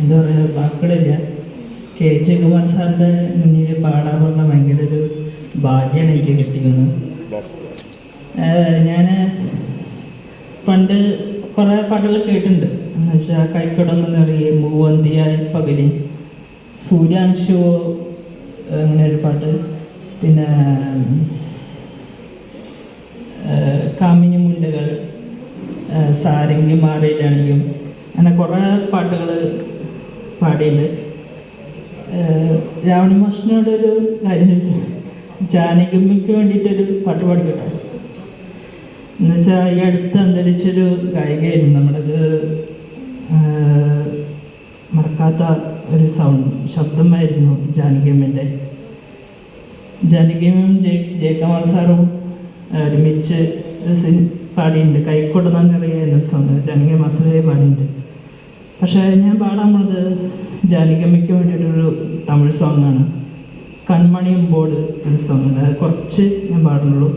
എന്താ പറയുക, വാക്കുകളില്ല. കെ ജയകുമാർ സാറിൻ്റെ മുന്നിൽ പാടാൻ പറഞ്ഞ ഭയങ്കര ഒരു ഭാഗ്യമാണ് എനിക്ക് കിട്ടിയിരുന്നത്. ഞാൻ പണ്ട് കുറേ പാട്ടുകൾ കേട്ടിട്ടുണ്ട്. എന്ന് വെച്ചാൽ കൈക്കടന്ന് നിറയെ മൂവന്തിയായി പകലി, സൂര്യാംശുവോ അങ്ങനെ ഒരു പാട്ട്, പിന്നെ കാമിനി മുണ്ടകൾ, സാരംഗി മാറിയിലണിയും, അങ്ങനെ കുറേ പാട്ടുകൾ പാടിയിട്ടുണ്ട്. രാവണി മാഷിനോടൊരു കാര്യം ചോദിച്ചു, ജാനകിയമ്മയ്ക്ക് വേണ്ടിയിട്ടൊരു പാട്ട് പാടിക്കട്ടെ എന്നുവെച്ചാൽ ഈ അടുത്ത് അന്തരിച്ചൊരു ഗായികയായിരുന്നു. നമ്മൾക്ക് മറക്കാത്ത ഒരു ശബ്ദമായിരുന്നു ജാനകിയമ്മൻ്റെ. ജാനകിയമ്മയും ജയകുമാർ സാറും ഒരുമിച്ച് പാടിയിട്ടുണ്ട്. കൈക്കൊടുന്നറിയ എന്നൊരു സോങ് ജാനകിയമ്മ മാസേ പാടിയിട്ടുണ്ട്. പക്ഷേ ഞാൻ പാടാൻ പോണത് ജാനകിയമ്മയ്ക്ക് വേണ്ടിയിട്ടൊരു തമിഴ് സോങ്ങാണ്, കൺമണിയമ്പോട് എന്ന സോങ്. അത് കുറച്ച് ഞാൻ പാടുന്നുള്ളൂ.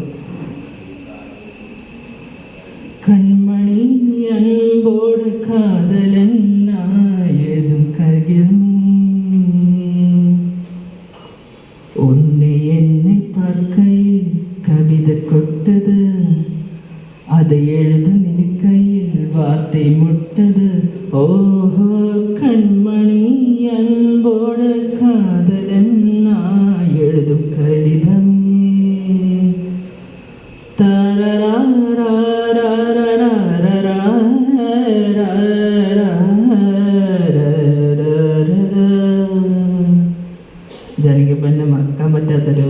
കൺമണി അൻപോട് കാതലനായതും കരുമേ, ഒന്നെ എന്നെ പാർക്കയിൽ കവിത കൊട്ടത്, அதை எழுத நினைக்கையில் வார்த்தை முட்டது. ஓஹோ கண்மணி அன்போட காதலன் நான் எழுதும் கடிதமே. ജനകപ്പന്നെ മറക്കാൻ പറ്റാത്തൊരു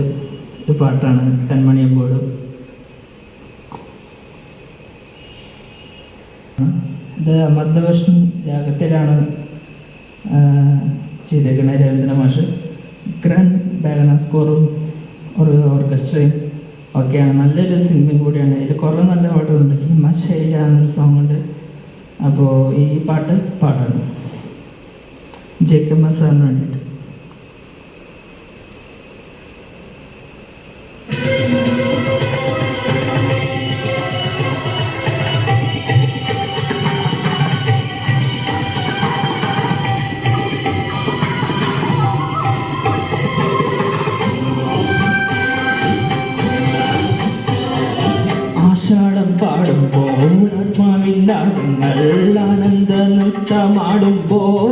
പാട്ടാണ് കൺമണിയമ്പോഴും. ഇത് അമൃതവർഷൻ രാഗത്തിലാണ് ചെയ്തേക്കുന്നത് രവീന്ദ്ര മാഷ്. ഗ്രാൻഡ് ബാഗന സ്കോറും ഒരു ഓർക്കസ്ട്രയും ഒക്കെയാണ്. നല്ലൊരു സിംഗിങ് കൂടിയാണ്. ഇതിൽ കുറേ നല്ല പാട്ടുകളുണ്ട്. ഹിമശൈല എന്നൊരു സോങ് ഉണ്ട്. അപ്പോൾ ഈ പാട്ട് പാടണം ജയകുമാർ സാറിന് വേണ്ടിയിട്ട്. ആഷാഢം പാടുമ്പോൾ ആത്മാവില്ലാടങ്ങൾ ആനന്ദ നൃത്തമാടുമ്പോൾ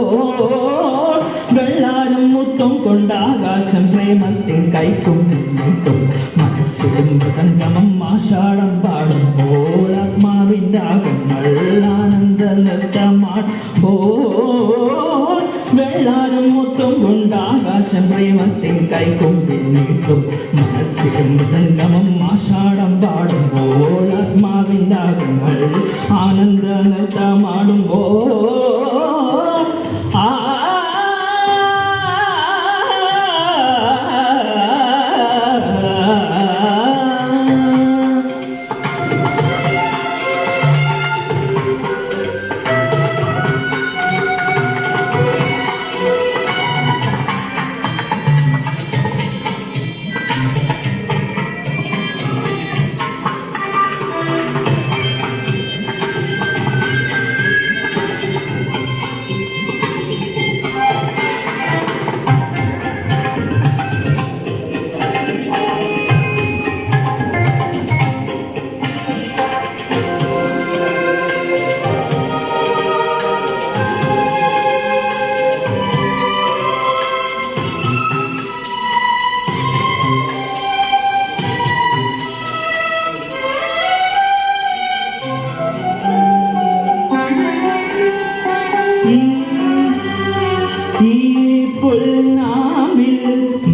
വെള്ളാരം മുത്തം കൊണ്ടാകാശം പ്രേമത്തിൻ കൈക്കും നിന്നിട്ടും മനസ്സിലും മൃദംഗമം. ആഷാഢം പാടുമ്പോൾ ആത്മാവിൻ്റെ ആകങ്ങൾ ആനന്ദ നൃത്തമാടുമ്പോൾ വെള്ളാരം മുത്തം കൊണ്ടാകാശം പ്രേമത്തിൻ കൈക്കും പിന്നിട്ടും മനസ്സിലും മൃദംഗമം. ആഷാഢം പാടുമ്പോൾ ആത്മാവിൻ്റെ ആകങ്ങൾ ആനന്ദ നൃത്തമാടുമ്പോൾ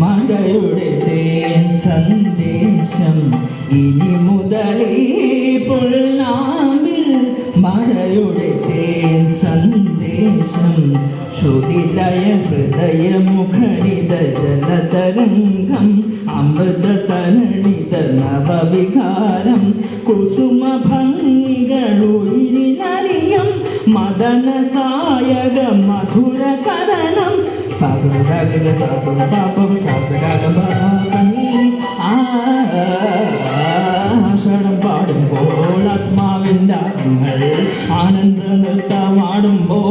മഴയുടെ തേൻ സന്ദേശം. ഇനി മുതൽ ഈ പുൽനാമ്പിൽ മഴയുടെ തേൻ സന്ദേശം. ശ്രുതിലയ ഹൃദയമുഖരിത ജലതരംഗം അമൃതതരണിത നവവികാരം. കുസുമഭംഗികളുയിരിലലിയം മദന സായക മധുര കഥനം. സാസരാഗ സാസര പാപം സാസരാഗ ഭാവനി. ആഷാഢം പാടുമ്പോൾ ആത്മാവിൻ്റെ ആത്മങ്ങൾ ആനന്ദ നൃത്തമാടുമ്പോൾ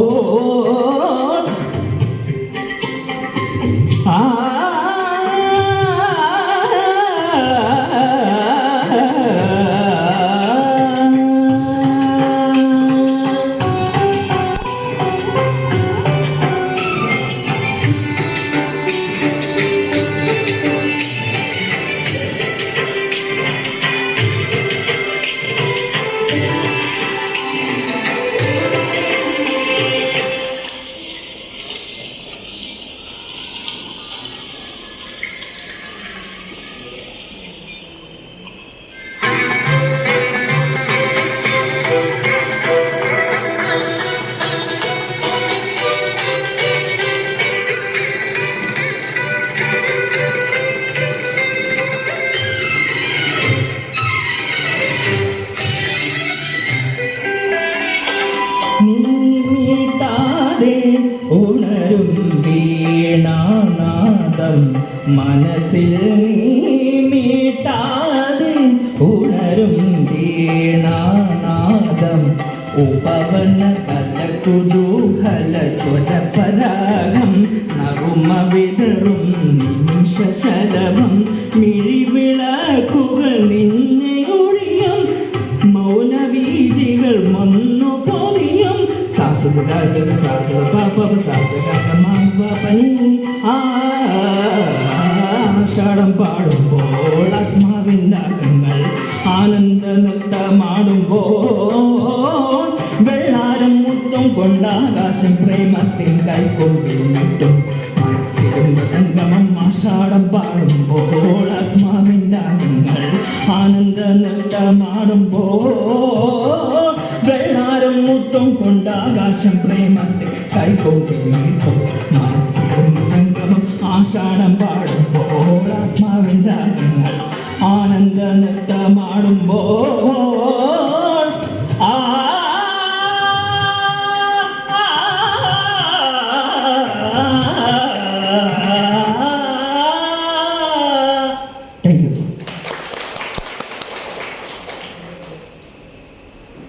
ഉണരും വീണാനാദം മനസ്സിൽ നീ മീട്ടാതെ ഉണരും വീണാനാദം ഉപവന കുതൂഹല സ്വരപരാഗം നറുമ വിതറും നിമിഷശലഭം മിഴിവിളക്കുകൾ നിന്നെ ഒഴിയും മൗനവീജികൾ മൊന്നു പൊതിയും ആഷാഢം പാടുമ്പോൾ ആത്മാവിൻ്റെ അകങ്ങൾ ആനന്ദ നൃത്തമാടുമ്പോൾ വെള്ളാരം മുത്തം കൊണ്ടാകാശം പ്രേമത്തിൻ കൈക്കൊമ്പിൽ നിട്ടും മനസ്സിലും മൃദംഗമം ആഷാഢം പാടുമ്പോൾ ആത്മാവിൻ്റെ അകങ്ങൾ ആനന്ദ നൃത്തമാടുമ്പോൾ വെള്ളാരം മുത്തം കൊണ്ടാകാശം പ്രേമത്തിൻ കൈക്കൊമ്പിൽ നിട്ടും മനസ്സിലും മൃദംഗമം ആഷാഢം പാടുമ്പോൾ ആത്മാവിൻ്റെ അകങ്ങൾ ആനന്ദ നൃത്തമാടുമ്പോൾ